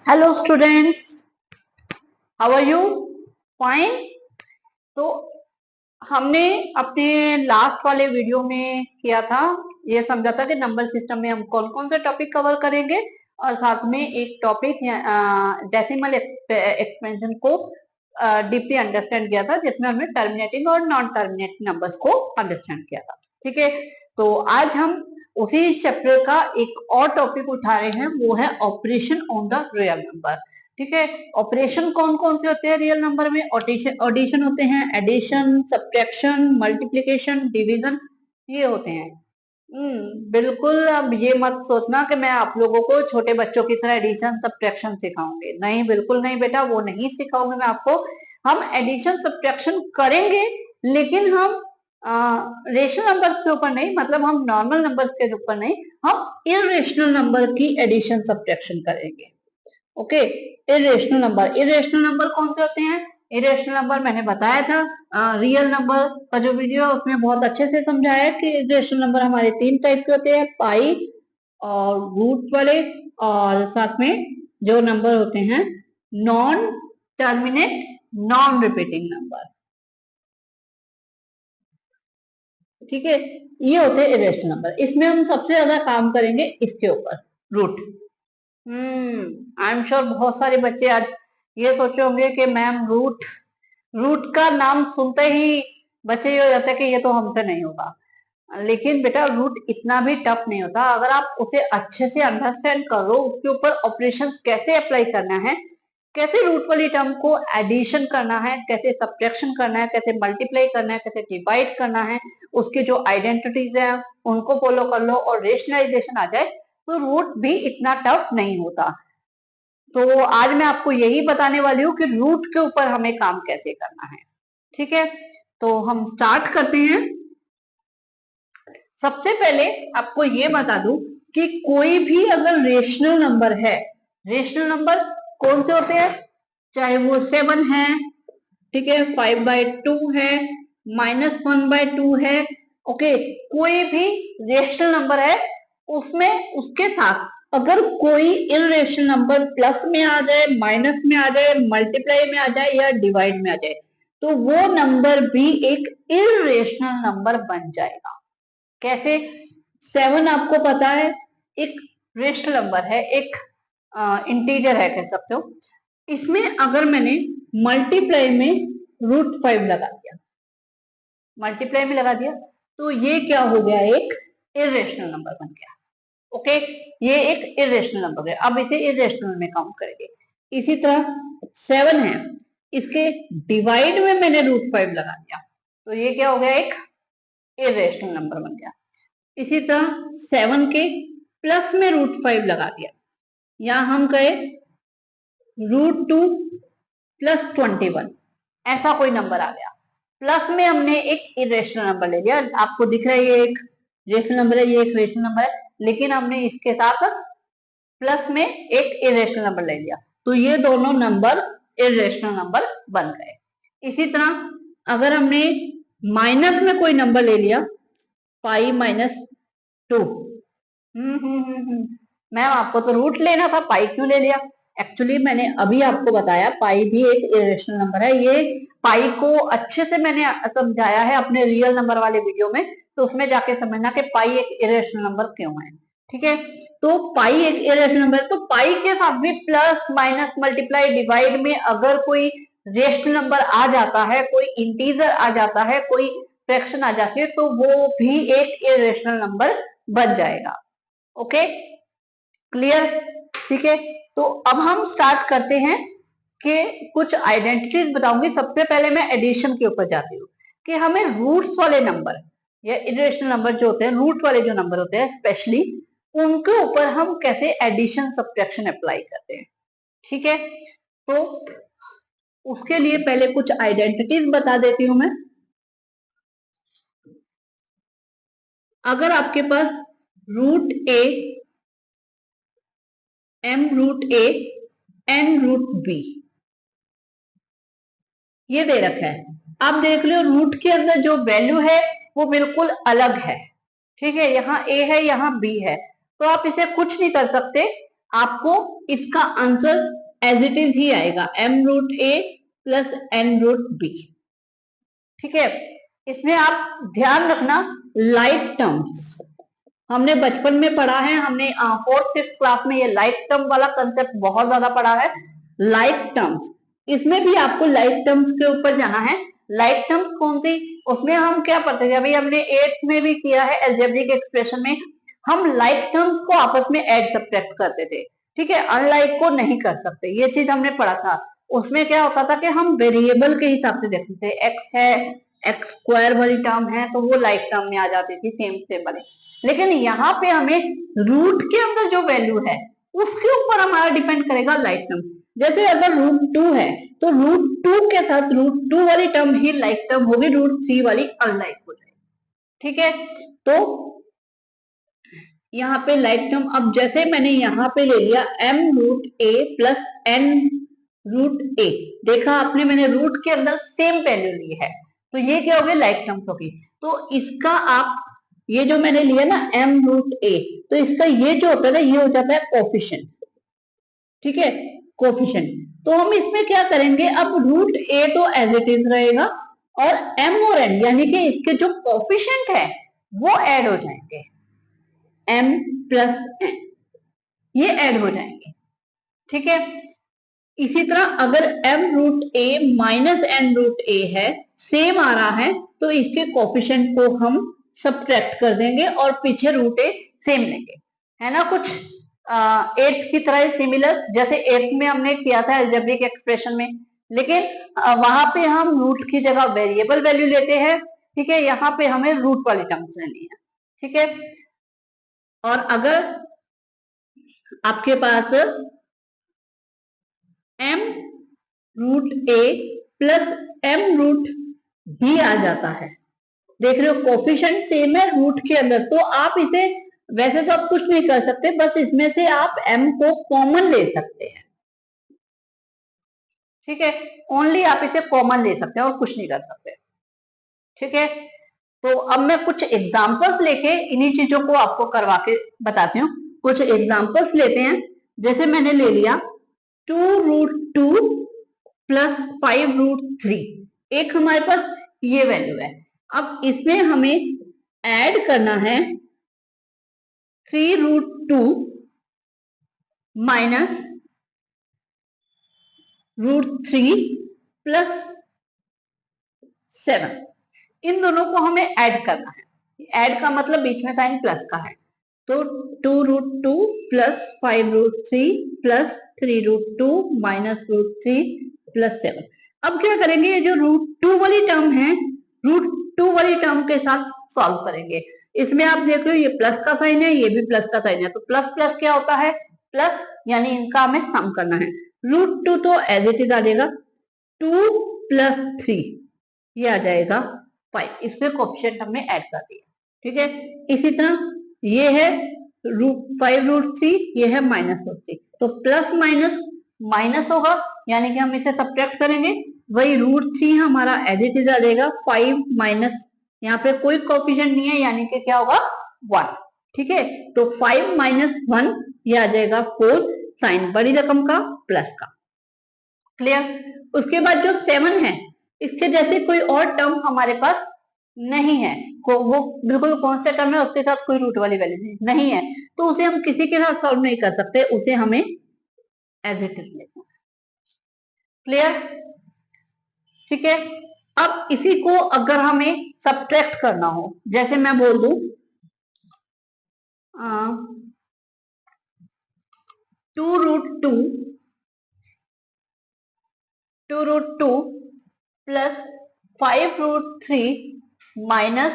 Hello students, how are you? Fine. तो हमने अपने लास्ट वाले वीडियो में किया था, ये समझा था कि नंबर सिस्टम में हम कौन कौन से टॉपिक कवर करेंगे और साथ में एक टॉपिक डेसिमल एक्सपेंशन को डीपली अंडरस्टैंड किया था, जिसमें हमने टर्मिनेटिंग और नॉन टर्मिनेटिंग नंबर्स को अंडरस्टैंड किया था। ठीक है, तो आज हम उसी चैप्टर का एक और टॉपिक उठा रहे हैं, वो है operation on the real number. ठीक है, ऑपरेशन कौन कौन से होते हैं रियल नंबर में? ऑडिशन होते हैं, एडिशन, सब्ट्रैक्शन, मल्टीप्लिकेशन, डिवीजन, ये होते हैं। बिल्कुल। अब ये मत सोचना कि मैं आप लोगों को छोटे बच्चों की तरह एडिशन सब्ट्रैक्शन सिखाऊंगी, नहीं, बिल्कुल नहीं बेटा, वो नहीं सिखाऊंगी मैं आपको। हम एडिशन सब्ट्रैक्शन करेंगे, लेकिन हम रेशनल नंबर्स के ऊपर नहीं, मतलब हम नॉर्मल नंबर्स के ऊपर नहीं, हम इरेशनल नंबर की एडिशन सब्ट्रैक्शन करेंगे। ओके, इरेशनल नंबर कौन से होते हैं? इरेशनल नंबर मैंने बताया था रियल नंबर का जो वीडियो है उसमें बहुत अच्छे से समझाया है कि इरेशनल नंबर हमारे तीन टाइप के होते हैं, पाई और रूट वाले, और साथ में जो नंबर होते हैं non terminate non repeating number. ठीक है, ये होते हैं इरेशनल नंबर। इसमें हम सबसे ज्यादा काम करेंगे इसके ऊपर, रूट। आई एम श्योर बहुत सारे बच्चे आज ये सोचे होंगे कि मैम रूट रूट का नाम सुनते ही बच्चे ये हो जाता है कि ये तो हमसे नहीं होगा। लेकिन बेटा रूट इतना भी टफ नहीं होता, अगर आप उसे अच्छे से अंडरस्टैंड करो, उसके ऊपर ऑपरेशंस कैसे अप्लाई करना है, कैसे रूट वाली टर्म को एडिशन करना है, कैसे सब्ट्रैक्शन करना है, कैसे मल्टीप्लाई करना है, कैसे डिवाइड करना है, उसके जो आइडेंटिटीज हैं उनको फॉलो कर लो और रेशनलाइजेशन आ जाए, तो रूट भी इतना टफ नहीं होता। तो आज मैं आपको यही बताने वाली हूँ कि रूट के ऊपर हमें काम कैसे करना है। ठीक है, तो हम स्टार्ट करते हैं। सबसे पहले आपको ये बता दूं कि कोई भी अगर रेशनल नंबर है, रेशनल नंबर कौन से होते हैं? चाहे वो 7 है, ठीक है, 5/2 है, -1/2 है। ओके, कोई भी रेशनल नंबर है, उसमें उसके साथ अगर कोई इरेशनल नंबर प्लस में आ जाए, माइनस में आ जाए, मल्टीप्लाई में आ जाए या डिवाइड में आ जाए, तो वो नंबर भी एक इरेशनल नंबर बन जाएगा। कैसे? 7 आपको पता है एक रेशनल नंबर है, एक इंटीजर है कह सकते हो। इसमें अगर मैंने मल्टीप्लाई में √5 लगा दिया, मल्टीप्लाई में लगा दिया, तो ये क्या हो गया? एक इरेशनल नंबर बन गया। ओके, ये एक इरेशनल नंबर है, अब इसे इरेशनल में काउंट करेंगे। इसी तरह 7 है, इसके डिवाइड में मैंने √5 लगा दिया, तो ये क्या हो गया? एक इरेशनल नंबर बन गया। इसी तरह 7 के प्लस में √5 लगा दिया, यहां हम कहे √2 + 21, ऐसा कोई नंबर आ गया। प्लस में हमने एक इरेशनल नंबर ले लिया, आपको दिख रहा है ये एक रेशनल नंबर है, ये एक रेशनल नंबर है, लेकिन हमने इसके साथ प्लस में एक इरेशनल नंबर ले लिया, तो ये दोनों नंबर इरेशनल नंबर बन गए। इसी तरह अगर हमने माइनस में कोई नंबर ले लिया, पाई -2, मैम आपको तो रूट लेना था, पाई क्यों ले लिया? एक्चुअली मैंने अभी आपको बताया पाई भी एक इरेशनल नंबर है। ये पाई को अच्छे से मैंने समझाया है अपने रियल नंबर वाले वीडियो में, तो उसमें जाके समझना कि पाई एक इरेशनल नंबर क्यों है। ठीक है, तो पाई एक इरेशनल नंबर है, तो पाई के साथ भी प्लस माइनस मल्टीप्लाई डिवाइड में अगर कोई रेशनल नंबर आ जाता है, कोई इंटीजर आ जाता है, कोई फ्रैक्शन आ जाती है, तो वो भी एक इरेशनल नंबर बन जाएगा। Okay, clear? ठीक है, तो अब हम स्टार्ट करते हैं कि कुछ आइडेंटिटीज बताऊंगी। सबसे पहले मैं एडिशन के ऊपर जाती हूँ कि हमें रूट्स वाले नंबर या इरेशनल नंबर जो होते हैं, रूट वाले जो नंबर होते हैं स्पेशली, उनके ऊपर हम कैसे एडिशन सब्ट्रैक्शन अप्लाई करते हैं। ठीक है, तो उसके लिए पहले कुछ आइडेंटिटीज बता देती हूं मैं। अगर आपके पास √a, m√a, n√b ये दे रखा है, आप देख लो रूट के अंदर जो वैल्यू है वो बिल्कुल अलग है। ठीक है, यहाँ a है, यहाँ b है, तो आप इसे कुछ नहीं कर सकते, आपको इसका आंसर एज इट इज ही आएगा, m√a प्लस n√b। ठीक है, इसमें आप ध्यान रखना लाइक टर्म्स, हमने बचपन में पढ़ा है, हमने 4th-5th क्लास में ये लाइक टर्म वाला कंसेप्ट बहुत ज्यादा पढ़ा है। लाइक टर्म्स, इसमें भी आपको लाइक टर्म्स के ऊपर जाना है। लाइक टर्म्स कौन सी, उसमें हम क्या पढ़ते थे, अभी हमने 8th में भी किया है, अलजेब्रिक एक्सप्रेशन में हम लाइक टर्म्स को आपस में ऐड सब्ट्रैक्ट करते थे। ठीक है, अनलाइक को नहीं कर सकते, ये चीज हमने पढ़ा था। उसमें क्या होता था कि हम वेरिएबल के हिसाब से देखते थे, एक्स है, एक्स स्क्वायर वाली टर्म है तो वो लाइक टर्म में आ जाती थी, सेम सेम वाली। लेकिन यहाँ पे हमें रूट के अंदर जो वैल्यू है उसके ऊपर हमारा डिपेंड करेगा लाइक टर्म। जैसे अगर √2 है तो √2 के साथ √2 वाली टर्म ही लाइक टर्म होगी, √3 वाली अनलाइक हो जाएगी। ठीक है, तो यहाँ पे लाइक टर्म, अब जैसे मैंने यहाँ पे ले लिया m√a प्लस n√a, देखा आपने, मैंने रूट के अंदर सेम वैल्यू ली है, तो ये क्या हो गया, लाइक टर्म्स होगी। तो इसका आप ये जो मैंने लिया ना m√a, तो इसका ये जो होता है ना, ये हो जाता है कोफिशिएंट। ठीक है, कोफिशिएंट। तो हम इसमें क्या करेंगे, अब √a तो एज इट इज रहेगा और m और n यानी कि इसके जो कोफिशिएंट है वो ऐड हो जाएंगे, m प्लस n ये ऐड हो जाएंगे। ठीक है, इसी तरह अगर m√a माइनस n√a है, सेम आ रहा है, तो इसके कोफिशिएंट को हम सब्ट्रैक्ट कर देंगे और पीछे √a सेम लेंगे, है ना। कुछ 8th की तरह सिमिलर, जैसे 8th में हमने किया था अलजेब्रिक एक्सप्रेशन में, लेकिन वहां पे हम रूट की जगह वेरिएबल वैल्यू लेते हैं। ठीक है, यहाँ पे हमें रूट वाली टर्म्स लेनी है। ठीक है, और अगर आपके पास m√a प्लस m√b आ जाता है, देख रहे हो कोफिशिएंट सेम है रूट के अंदर, तो आप इसे, वैसे तो आप कुछ नहीं कर सकते, बस इसमें से आप m को कॉमन ले सकते हैं। ठीक है, ओनली आप इसे कॉमन ले सकते हैं और कुछ नहीं कर सकते। ठीक है, तो अब मैं कुछ एग्जांपल्स लेके इन्हीं चीजों को आपको करवा के बताती हूँ। कुछ एग्जांपल्स लेते हैं, जैसे मैंने ले लिया 2√2 प्लस 5√3, एक हमारे पास ये वैल्यू है। अब इसमें हमें ऐड करना है 3√2 माइनस √3 प्लस 7, इन दोनों को हमें ऐड करना है। ऐड का मतलब बीच में साइन प्लस का है, तो 2√2 प्लस 5√3 प्लस 3√2 माइनस √3 प्लस 7। अब क्या करेंगे, ये जो √2 वाली टर्म है, √2 वाली टर्म के साथ सॉल्व करेंगे। इसमें आप देख रहे हो ये प्लस का साइन है, ये भी प्लस का साइन है, तो प्लस प्लस क्या होता है, प्लस, यानी इनका हमें सम करना है। √2 तो एज इट इज आ जाएगा, 2 प्लस 3 ये आ जाएगा 5, इसमें कोफिशिएंट हमने ऐड कर दिया। ठीक है, इसी तरह ये है 5√3, ये है -√3, तो प्लस माइनस माइनस होगा, यानी कि हम इसे सब्ट्रैक्ट करेंगे, वही √3 हमारा एज इट इज आ जाएगा, 5 माइनस, यहाँ पे कोई कोफिशिएंट नहीं है, यानी कि क्या होगा, 1। ठीक है, तो 5 माइनस 1 ये आ जाएगा 4, साइन बड़ी रकम का प्लस का। क्लियर। उसके बाद जो 7 है, इसके जैसे कोई और टर्म हमारे पास नहीं है, वो बिल्कुल कौन सा टर्म है, उसके साथ कोई रूट वाली वैल्यू नहीं है, तो उसे हम किसी के साथ सॉल्व नहीं कर सकते, उसे हमें एज इट इज लेना है। क्लियर। ठीक है, अब इसी को अगर हमें सब्ट्रैक्ट करना हो, जैसे मैं बोल दूं 2√2 plus 5√3 minus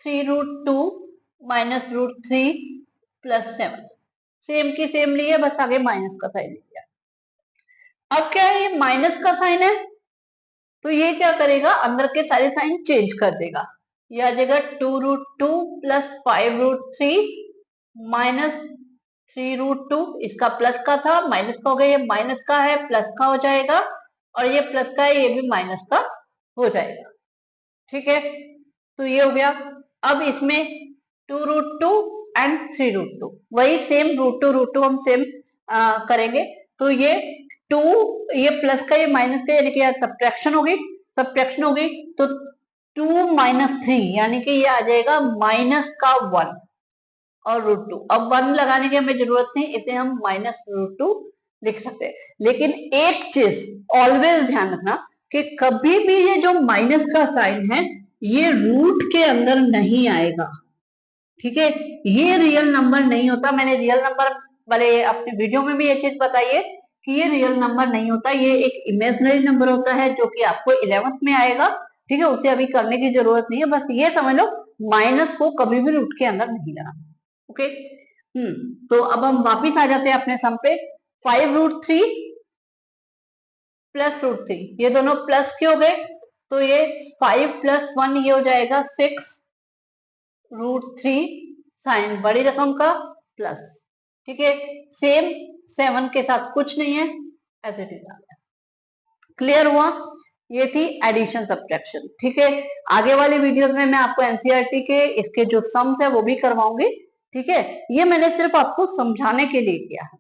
3√2 minus √3 plus 7, same की सेम ली है, बस आगे माइनस का साइन लिया। अब क्या है, ये माइनस का साइन है, तो ये क्या करेगा, अंदर के सारे साइन चेंज कर देगा, ये आ जाएगा 2√2 प्लस 5√3 माइनस 3√2, इसका प्लस का था माइनस का हो गया, ये माइनस का है प्लस का हो जाएगा, और ये प्लस का है ये भी माइनस का हो जाएगा। ठीक है, तो ये हो गया। अब इसमें 2√2 एंड 3√2, वही सेम √2 हम सेम करेंगे। तो ये 2, ये प्लस का ये माइनस का, यानी कि सब्ट्रैक्शन होगी, सब्ट्रैक्शन होगी तो 2 - 3 यानी कि ये आ जाएगा -1 और √2। अब 1 लगाने की हमें जरूरत नहीं, इसे हम -√2 लिख सकते हैं। लेकिन एक चीज ऑलवेज ध्यान रखना कि कभी भी ये जो माइनस का साइन है ये रूट के अंदर नहीं आएगा, ठीक है। ये रियल नंबर नहीं होता, मैंने रियल नंबर वाले अपने वीडियो में भी ये चीज बताई है कि ये रियल नंबर नहीं होता, ये एक इमेजिनरी नंबर होता है जो कि आपको 11th में आएगा, ठीक है। उसे अभी करने की जरूरत नहीं है, बस ये समझ लो माइनस को कभी भी रूट के अंदर नहीं लाना, ओके। तो अब हम वापिस आ जाते हैं अपने सम पे। 5√3 प्लस √3, ये दोनों प्लस के हो गए, तो ये 5 + 1 ये हो जाएगा 6√3 साइन बड़ी रकम का प्लस, ठीक है। सेम 7 के साथ कुछ नहीं है, एज इट इज आ गया। क्लियर हुआ? ये थी एडिशन सब्ट्रैक्शन, ठीक है। आगे वाली वीडियोस में मैं आपको एनसीईआरटी के इसके जो सम्स है वो भी करवाऊंगी, ठीक है। ये मैंने सिर्फ आपको समझाने के लिए किया है,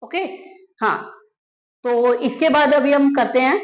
ओके। हाँ, तो इसके बाद अभी हम करते हैं